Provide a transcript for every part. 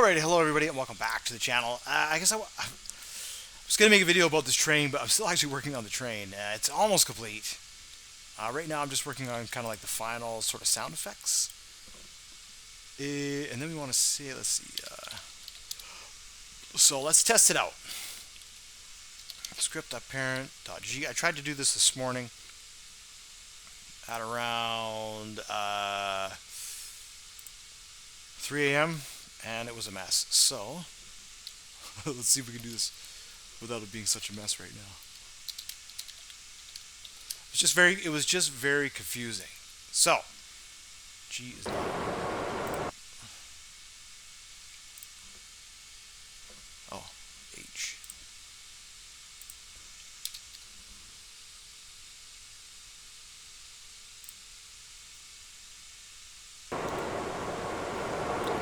Alrighty, hello everybody, and welcome back to the channel. I guess I was going to make a video about this train, but I'm still actually working on the train. It's almost complete. Right now I'm just working on kind of like the final sort of sound effects. And then we want to see, let's see. So let's test it out. Script.parent.g. I tried to do this morning at around 3 a.m. and it was a mess. So let's see if we can do this without it being such a mess right now. It was just very confusing. So G is not. Oh, H.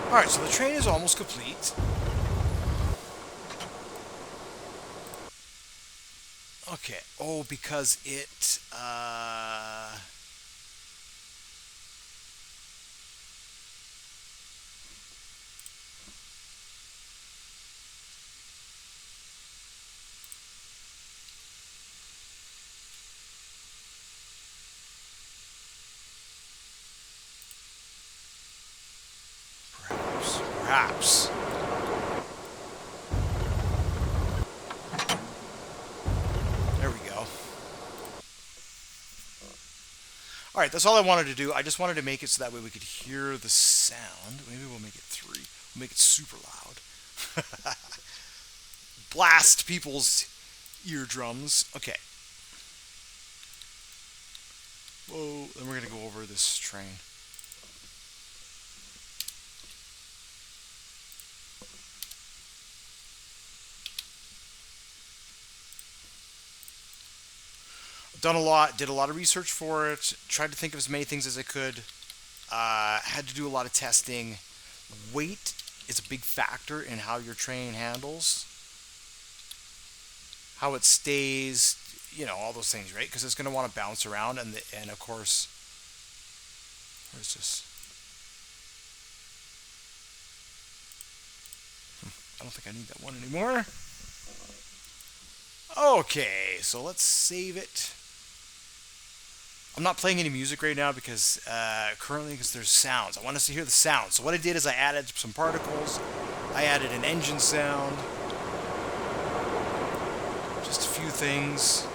Alright, so the train is almost complete. Okay. Oh, because it, perhaps. There we go. Alright, that's all I wanted to do. I just wanted to make it so that way we could hear the sound. Maybe we'll make it 3. We'll make it super loud. Blast people's eardrums. Okay. Whoa, then we're going to go over this train. Done a lot, did a lot of research for it, tried to think of as many things as I could, had to do a lot of testing. Weight is a big factor in how your train handles, how it stays, you know, all those things, right? Because it's going to want to bounce around, and of course, where's this? I don't think I need that one anymore. Okay, so let's save it. I'm not playing any music right now because currently there's sounds. I want us to hear the sounds. So what I did is I added some particles. I added an engine sound. Just a few things.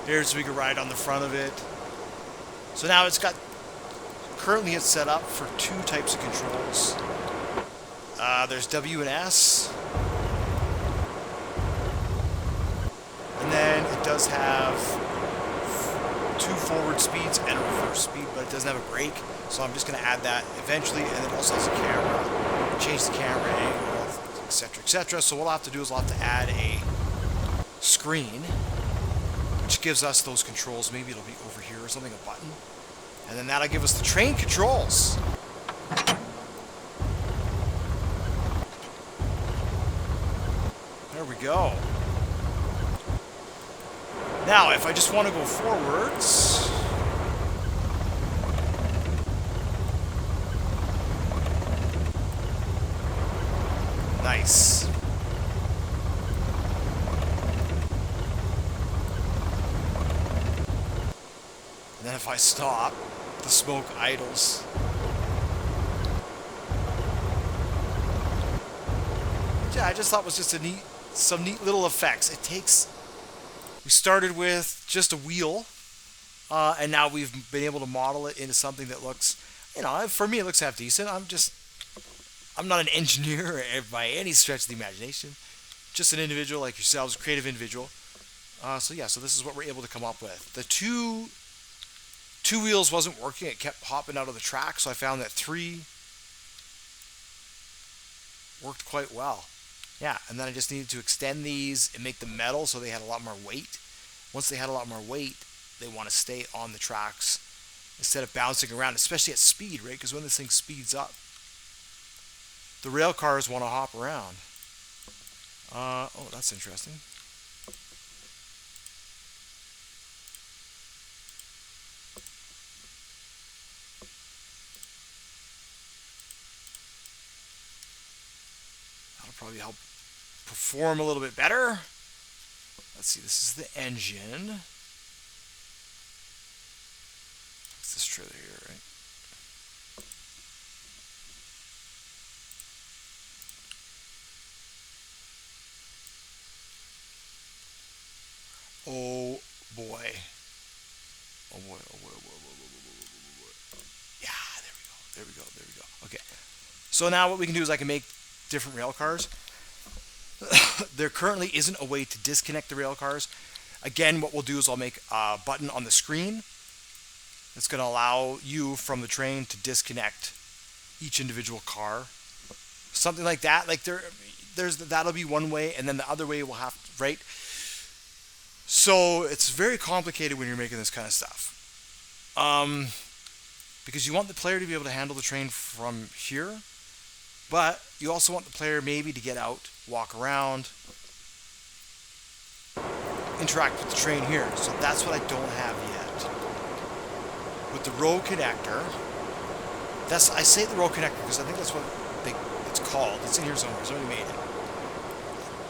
Here, so we can ride on the front of it. So now currently it's set up for 2 types of controls. There's W and S. And then it does have 2 forward speeds and a reverse speed, but it doesn't have a brake. So I'm just going to add that eventually, and it also has a camera. Change the camera angle, etc., etc. So what we'll have to do is we'll have to add a screen, which gives us those controls. Maybe it'll be over here or something, a button. And then that'll give us the train controls. There we go. Now, if I just want to go forwards, nice. And then if I stop, the smoke idles. Yeah, I just thought it was just some neat little effects. We started with just a wheel, and now we've been able to model it into something that looks, you know, for me it looks half decent. I'm not an engineer by any stretch of the imagination. Just an individual like yourselves, a creative individual. So this is what we're able to come up with. The two wheels wasn't working. It kept hopping out of the track, so I found that 3 worked quite well. Yeah, and then I just needed to extend these and make them metal so they had a lot more weight. Once they had a lot more weight, they want to stay on the tracks instead of bouncing around, especially at speed, right? Because when this thing speeds up, the rail cars want to hop around. Oh, that's interesting. probably help perform a little bit better. Let's see, this is the engine. It's this trailer here, right? Oh boy. Oh boy, oh boy, oh boy, oh boy, oh boy, oh boy. Yeah, there we go, there we go, there we go. Okay. So now what we can do is I can make different rail cars. There currently isn't a way to disconnect the rail cars. Again, what we'll do is I'll make a button on the screen that's going to allow you from the train to disconnect each individual car. Something like that. Like that'll be one way, and then the other way will have to, right? So it's very complicated when you're making this kind of stuff. Because you want the player to be able to handle the train from here, but you also want the player maybe to get out, walk around, interact with the train here. So that's what I don't have yet. With the row connector, I say the row connector because I think that's what it's called. It's in here somewhere. Somebody made it.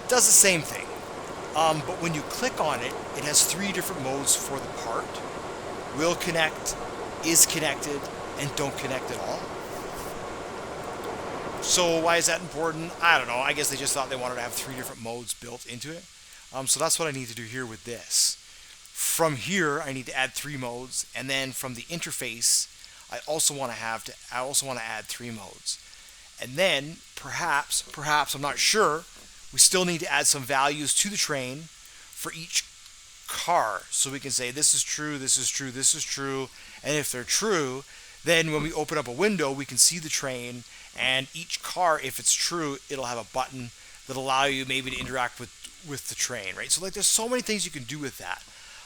It does the same thing. But when you click on it, it has 3 different modes for the part. Will connect, is connected, and don't connect at all. So why is that important? I don't know. I guess they just thought they wanted to have 3 different modes built into it. So that's what I need to do here with this. From here, I need to add 3 modes, and then from the interface, I also want to add 3 modes. And then perhaps I'm not sure, we still need to add some values to the train for each car. So we can say this is true, this is true, this is true. And if they're true, then when we open up a window, we can see the train, and each car, if it's true, it'll have a button that'll allow you maybe to interact with the train, right? So like there's so many things you can do with that.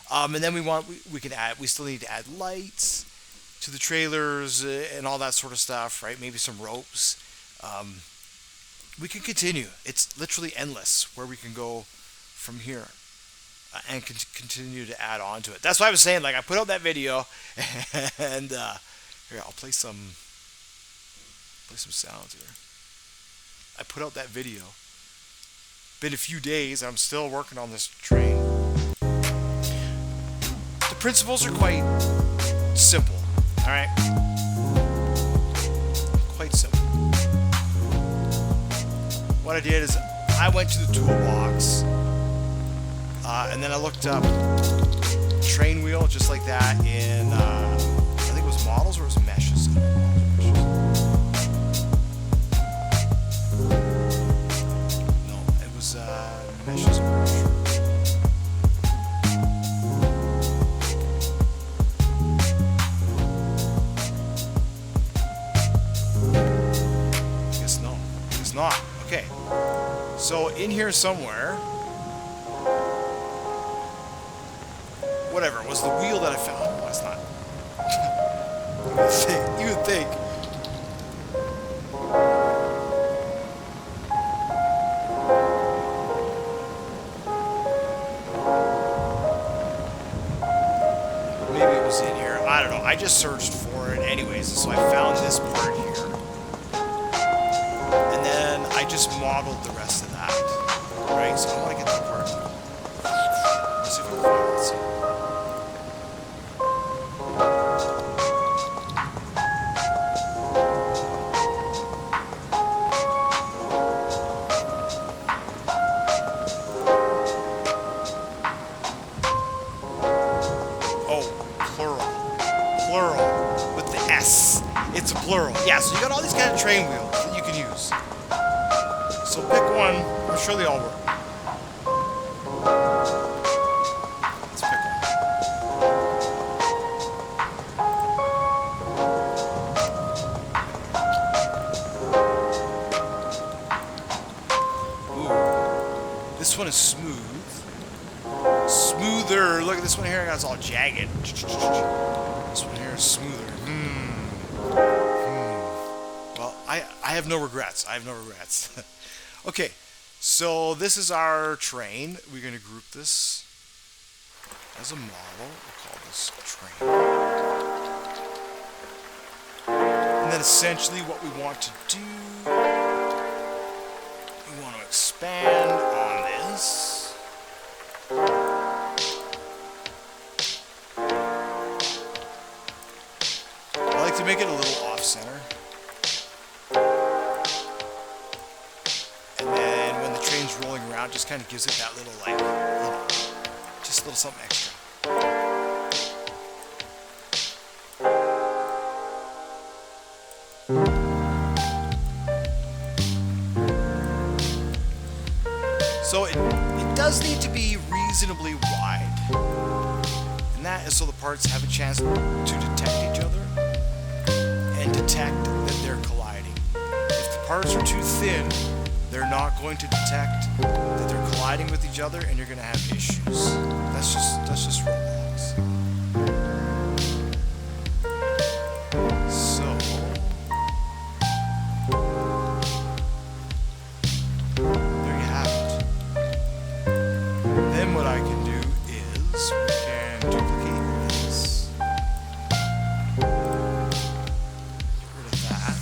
And then we still need to add lights to the trailers and all that sort of stuff, right? Maybe some ropes. We can continue. It's literally endless where we can go from here and continue to add on to it. That's why I was saying, like, I put out that video, and here, I'll play some sounds here. I put out that video. Been a few days, I'm still working on this train. The principles are quite simple, all right? Quite simple. What I did is I went to the toolbox, and then I looked up train wheel just like that in, I think it was models or it was meshes. No, it was meshes. Guess not. Okay. So in here somewhere, whatever, it was the wheel that I found. No, it's not. You would think. Maybe it was in here. I don't know. I just searched for it anyways, so I found this part here. And then I just modeled the rest of that. Right? So I want to get that part. Let's see if I can find it. Let's see. Plural with the S. It's a plural. Yeah, so you got all these kind of train wheels that you can use. So pick one. I'm sure they all work. Let's pick one. Ooh. This one is smooth. Smoother. Look at this one here. It's all jagged. This one here is smoother. Well, I have no regrets. Okay, so this is our train. We're going to group this as a model. We'll call this train. And then essentially what we want to do We want to expand on this. I like to make it a little off-center. And then when the train's rolling around, just kind of gives it that little, like, you know, just a little something extra. So it does need to be reasonably wide. And that is so the parts have a chance to detect each other and detect that they're colliding. If the parts are too thin, they're not going to detect that they're colliding with each other, and you're going to have issues. That's just Roblox. So there you have it. Then what I can do is we can duplicate this. Get rid of that.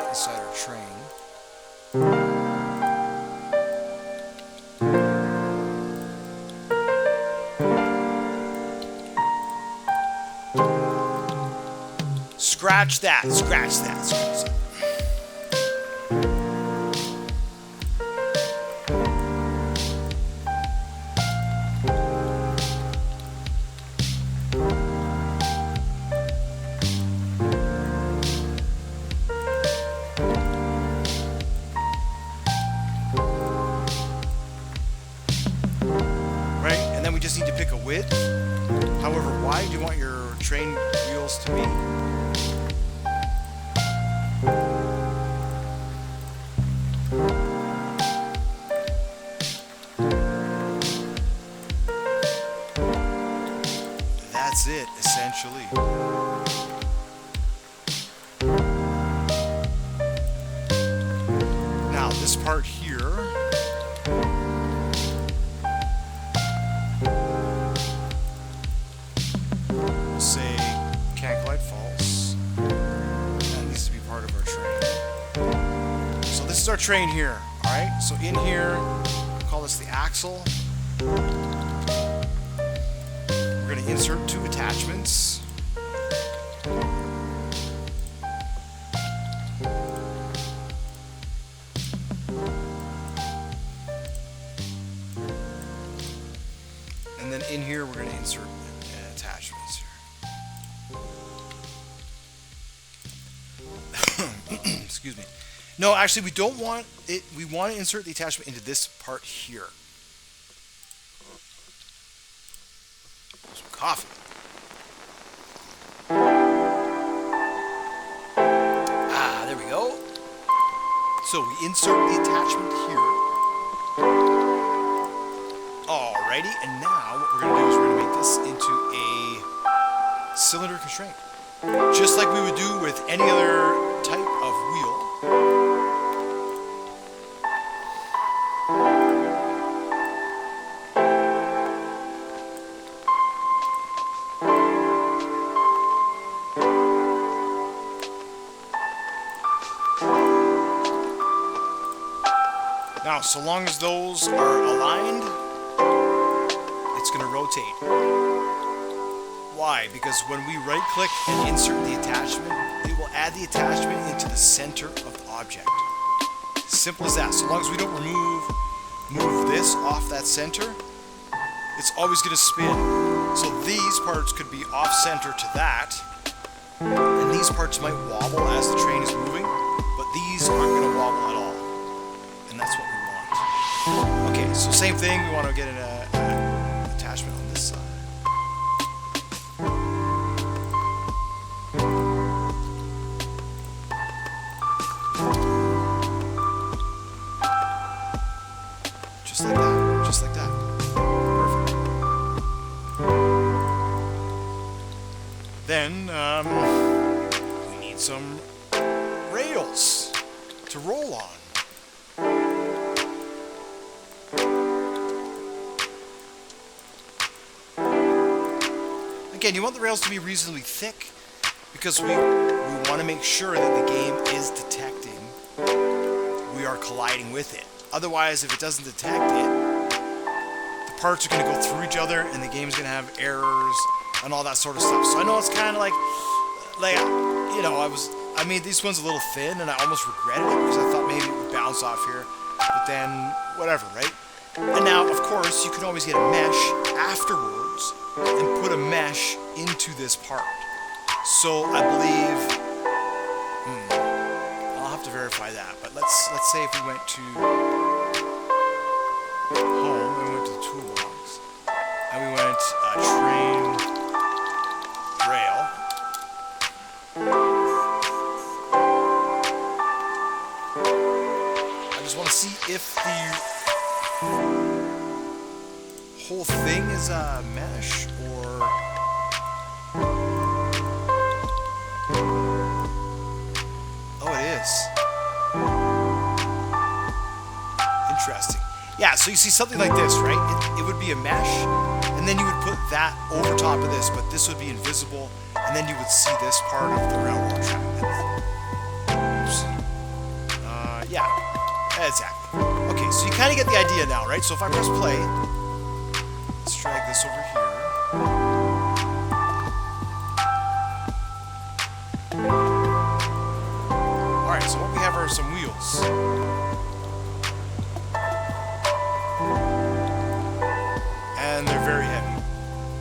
Inside our train. Scratch that, scratch that, scratch that. We just need to pick a width. However wide do you want your train wheels to be? That's it, essentially. Now this part here, say can't collide false. That needs to be part of our train. So this is our train here. Alright, so in here, we'll call this the axle. We're going to insert two attachments. And then in here, we're going to insert attachments here. Excuse me. No, actually, we don't want it. We want to insert the attachment into this part here. Some coffee. Ah, there we go. So we insert the attachment here. Alrighty, and now what we're going to do is we're going to make this into a cylinder constraint. Just like we would do with any other type of wheel. Now, so long as those are aligned, it's going to rotate. Why? Because when we right-click and insert the attachment, it will add the attachment into the center of the object. Simple as that. So long as we don't move this off that center, it's always going to spin. So these parts could be off-center to that, and these parts might wobble as the train is moving, but these aren't going to wobble at all. And that's what we want. Okay, so same thing. We want to get an attachment on this side. Just like that. Just like that. Perfect. Then we need some rails to roll on. again, you want the rails to be reasonably thick because we want to make sure that the game is detecting we are colliding with it. Otherwise, if it doesn't detect it, the parts are going to go through each other and the game's going to have errors and all that sort of stuff. So I know it's kind of like you know, I made these ones a little thin and I almost regretted it because I thought maybe it would bounce off here, but then whatever, right? And now, of course, you can always get a mesh afterwards and put a mesh into this part. So I believe, I'll have to verify that, but let's say if we went to home and we went to the toolbox and we went train rail. I just want to see if the whole thing is a mesh or oh, it is. Interesting. Yeah, so you see something like this, right? It would be a mesh, and then you would put that over top of this, but this would be invisible, and then you would see this part of the railroad track. Yeah, exactly. Okay, so you kind of get the idea now, right? So if I press play, let's drag this over here. Alright, so what we have are some wheels. And they're very heavy.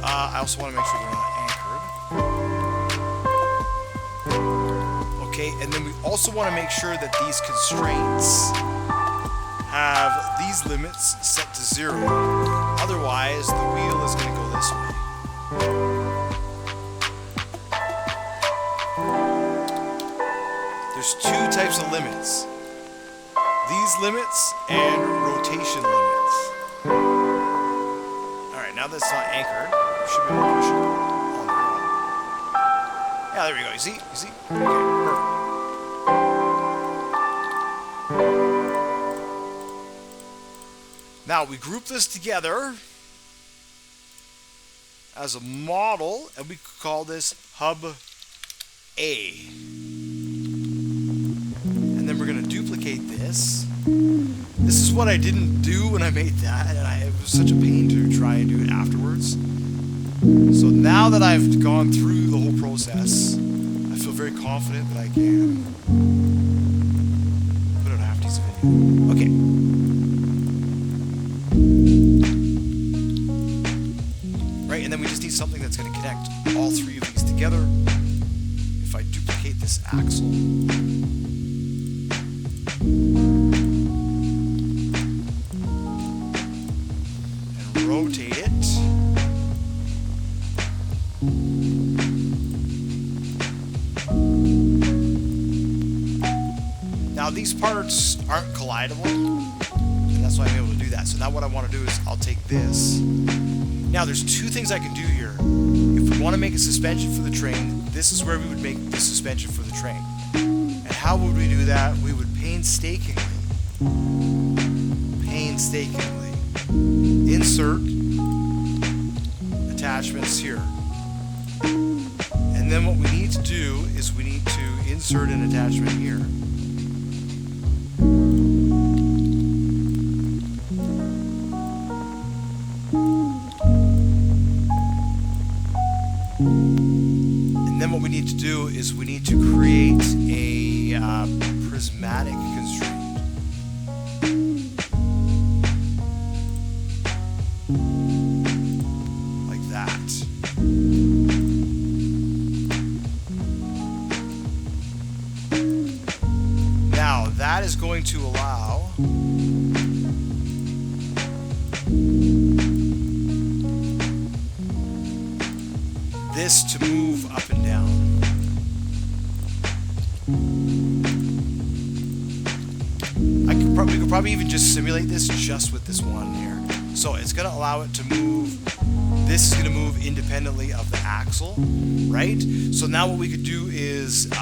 I also want to make sure they're not anchored. Okay, and then we also want to make sure that these constraints have these limits set to 0. Otherwise, the wheel is going to go this way. There's two types of limits. These limits and rotation limits. Alright, now that it's not anchored, we should be able to push it on the wall. Yeah, there we go. You see? You see? Okay, perfect. Now we group this together as a model, and we could call this Hub A. And then we're going to duplicate this. This is what I didn't do when I made that, and it was such a pain to try and do it afterwards. So now that I've gone through the whole process, I feel very confident that I can put out a half-decent video. Okay. Right, and then we just need something that's going to connect all three of these together. If I duplicate this axle, and rotate it, now these parts aren't collidable, and that's why I'm able to do that. So now what I want to do is I'll take this. Now there's two things I can do here. If we want to make a suspension for the train, this is where we would make the suspension for the train. And how would we do that? We would painstakingly insert attachments here. And then what we need to do is we need to insert an attachment here. And then what we need to do is we need to create a prismatic constraint. Like that. Now that is going to allow this to move up and down. We could probably even just simulate this just with this one here. So it's going to allow it to move. This is going to move independently of the axle, right? So now what we could do is we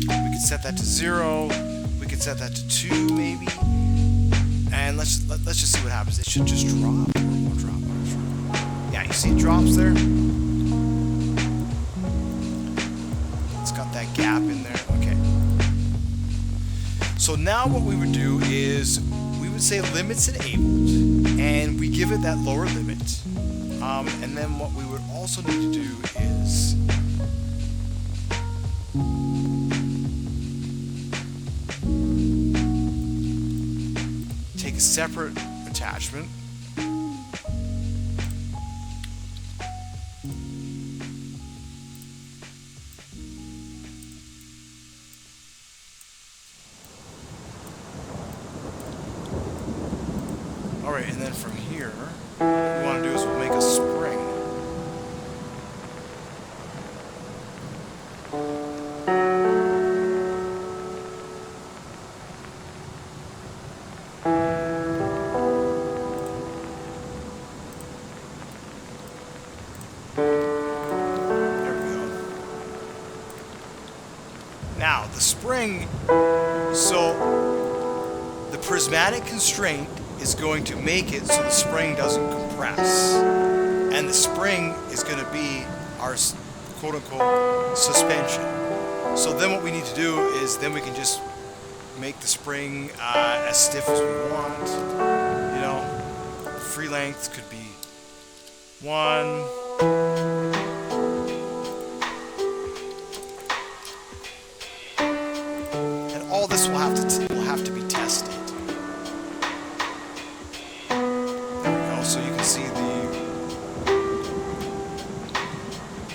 could set that to 0. We could set that to 2 maybe. And let's just see what happens. It should just drop or it won't drop. Yeah, you see it drops there? It's got that gap in there. Okay. So now what we would do is we would say limits enabled, and we give it that lower limit. And then what we would also need to do is take a separate attachment. Alright, and then from here, what we want to do is we'll make a spring. Now, the spring, so the prismatic constraint is going to make it so the spring doesn't compress. And the spring is going to be our quote-unquote suspension. So then what we need to do is then we can just make the spring as stiff as we want. You know, free length could be 1. All this will have to be tested. There we go. So you can see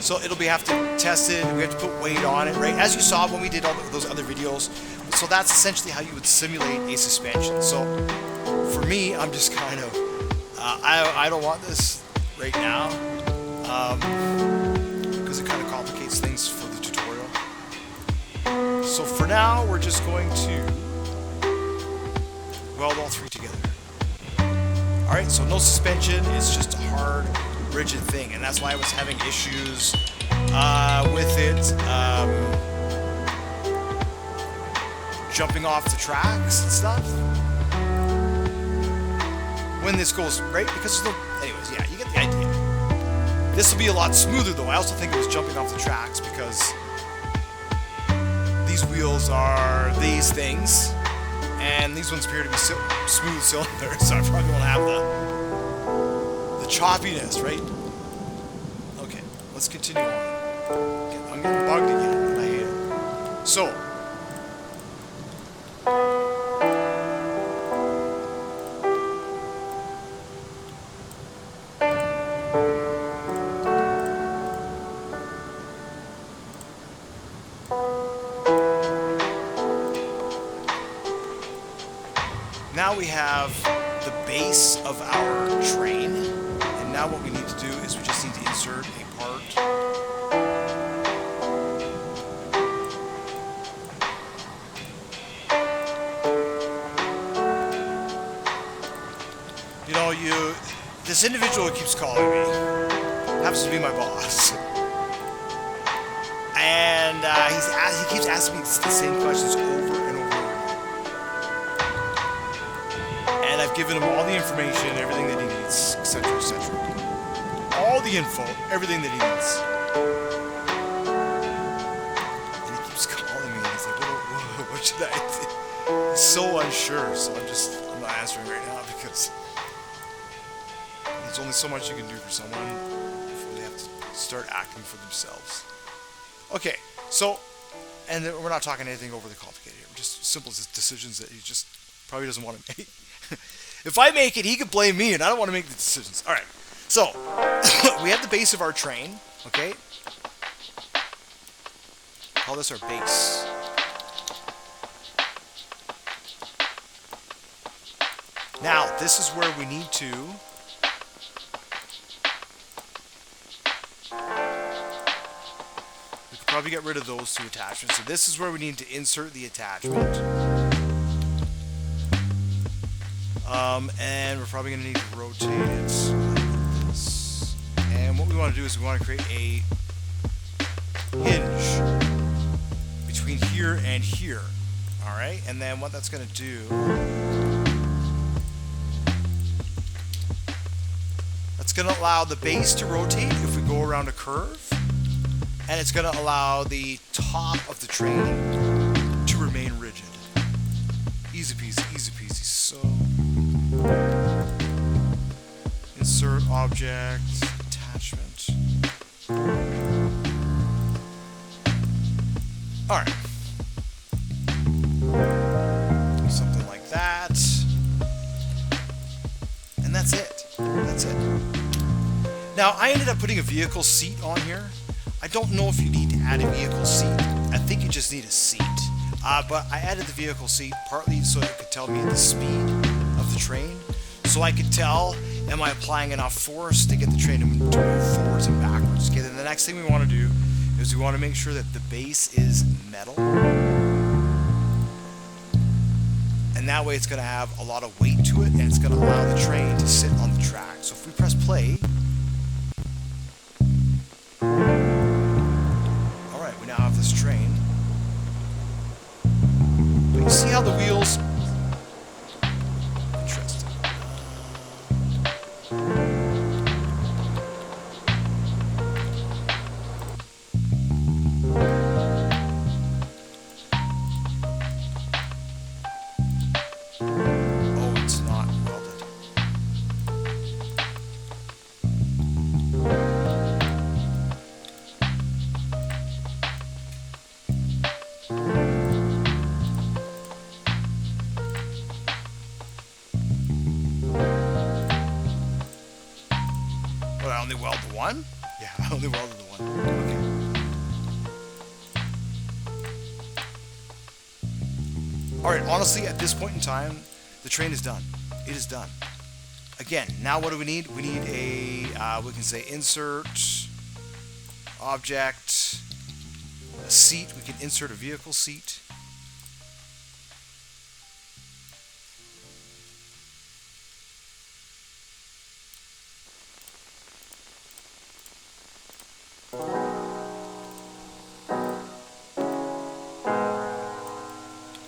so it'll have to test it. We have to put weight on it, right? As you saw when we did all those other videos. So that's essentially how you would simulate a suspension. So for me, I'm just kind of I don't want this right now because it kind of complicates things for the tutorial. So for now, we're just going to weld all 3 together. Alright, so no suspension, it's just a hard, rigid thing, and that's why I was having issues with it jumping off the tracks and stuff. When this goes, right? Because anyways, yeah, you get the idea. This will be a lot smoother though. I also think it was jumping off the tracks because these wheels are these things, and these ones appear to be smooth cylinders, so I probably won't have the choppiness, right? Okay, let's continue on. I'm getting bugged again, and I hate it. So, now we have the base of our train, and now what we need to do is we just need to insert a part. You know, this individual who keeps calling me happens to be my boss, and he keeps asking me the same questions over and over. I've given him all the information, everything that he needs, etc., etc. All the info, everything that he needs. And he keeps calling me, and he's like, what should I do? He's so unsure, so I'm not answering right now because there's only so much you can do for someone before they have to start acting for themselves. Okay, so, and we're not talking anything overly complicated here. We're just simple decisions that he just probably doesn't want to make. If I make it, he could blame me, and I don't want to make the decisions. All right, so we have the base of our train, okay? Call this our base. Now, this is where we need to we could probably get rid of those 2 attachments. So this is where we need to insert the attachment. And we're probably going to need to rotate it like this. And what we want to do is we want to create a hinge between here and here. Alright, and then what that's going to do, that's going to allow the base to rotate if we go around a curve, and it's going to allow the top of the train to remain rigid. Easy peasy, easy peasy. So, insert object, attachment. Alright. Something like that. And that's it. That's it. Now, I ended up putting a vehicle seat on here. I don't know if you need to add a vehicle seat. I think you just need a seat. But I added the vehicle seat partly so it could tell me the speed of the train. So I could tell, am I applying enough force to get the train to move forwards and backwards. Okay, then the next thing we want to do is we want to make sure that the base is metal. And that way it's going to have a lot of weight to it, and it's going to allow the train to sit on the track. So if we press play, alright, we now have this train. But you see how the wheels... Interesting. Oh, it's not welded. What, I only weld the one? Yeah, I only welded the one. Okay. Alright, honestly, at this point in time, the train is done. It is done. Again, now what do we need? We need a, we can say insert, object, a seat. We can insert a vehicle seat.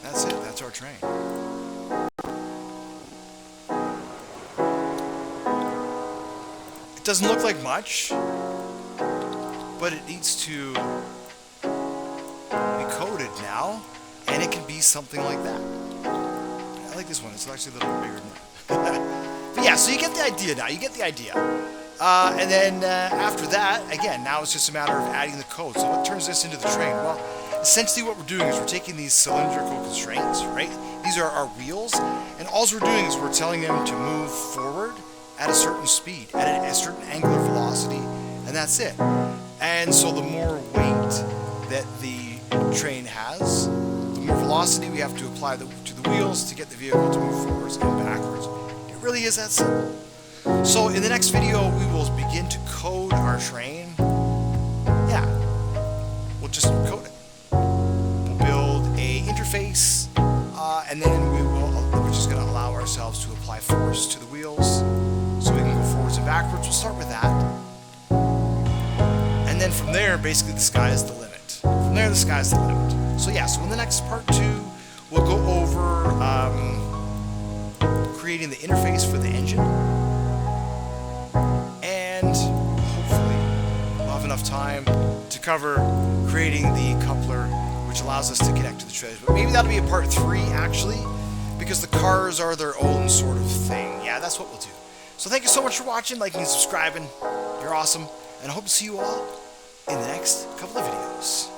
That's it. That's our train. It doesn't look like much, but it needs to be coded now, and it can be something like that. I like this one. It's actually a little bit bigger than that. But yeah, so you get the idea now. You get the idea. And then after that, again, now it's just a matter of adding the code. So what turns this into the train? Well, essentially what we're doing is we're taking these cylindrical constraints, right? These are our wheels, and all we're doing is we're telling them to move forward at a certain speed, at a certain angular velocity, and that's it. And so the more weight that the train has, the more velocity we have to apply to the wheels to get the vehicle to move forwards and backwards. It really is that simple. So in the next video, we will begin to code our train. Yeah, we'll just code it. We'll build a interface, and then we're just going to allow ourselves to apply force to the wheels so we can go forwards and backwards. We'll start with that. And then from there, basically the sky is the limit. From there, the sky is the limit. So yeah, so in the next part 2, we'll go over creating the interface for the engine. And hopefully we'll have enough time to cover creating the coupler, which allows us to connect to the trailers. But maybe that'll be a part 3 actually, because the cars are their own sort of thing. Yeah, that's what we'll do. So thank you so much for watching, liking, and subscribing. You're awesome. And I hope to see you all in the next couple of videos.